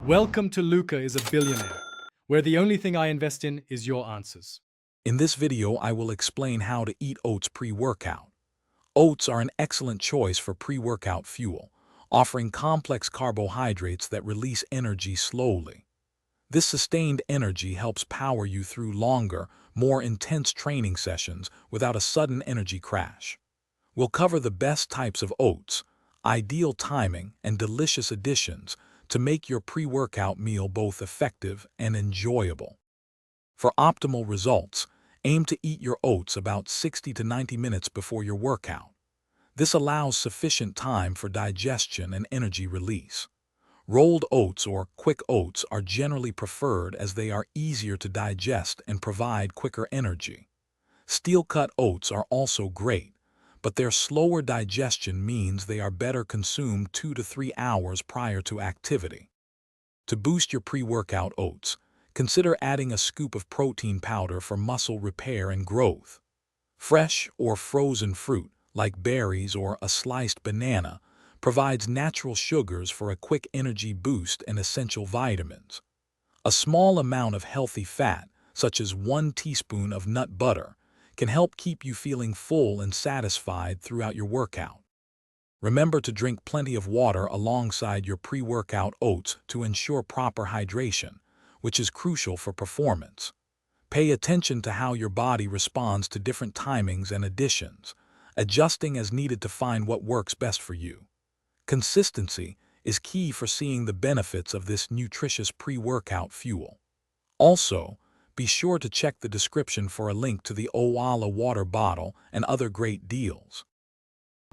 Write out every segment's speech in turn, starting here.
Welcome to Luca is a Billionaire, where the only thing I invest in is your answers. In this video, I will explain how to eat oats pre-workout. Oats are an excellent choice for pre-workout fuel, offering complex carbohydrates that release energy slowly. This sustained energy helps power you through longer, more intense training sessions without a sudden energy crash. We'll cover the best types of oats, ideal timing, and delicious additions to make your pre-workout meal both effective and enjoyable. For optimal results, aim to eat your oats about 60 to 90 minutes before your workout. This allows sufficient time for digestion and energy release. Rolled oats or quick oats are generally preferred as they are easier to digest and provide quicker energy. Steel-cut oats are also great, but their slower digestion means they are better consumed 2 to 3 hours prior to activity. To boost your pre-workout oats, consider adding a scoop of protein powder for muscle repair and growth. Fresh or frozen fruit, like berries or a sliced banana, provides natural sugars for a quick energy boost and essential vitamins. A small amount of healthy fat, such as 1 teaspoon of nut butter, can help keep you feeling full and satisfied throughout your workout. Remember to drink plenty of water alongside your pre-workout oats to ensure proper hydration, which is crucial for performance. Pay attention to how your body responds to different timings and additions, adjusting as needed to find what works best for you. Consistency is key for seeing the benefits of this nutritious pre-workout fuel. Also, be sure to check the description for a link to the Owala water bottle and other great deals.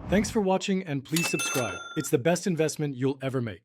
Thanks for watching and please subscribe. It's the best investment you'll ever make.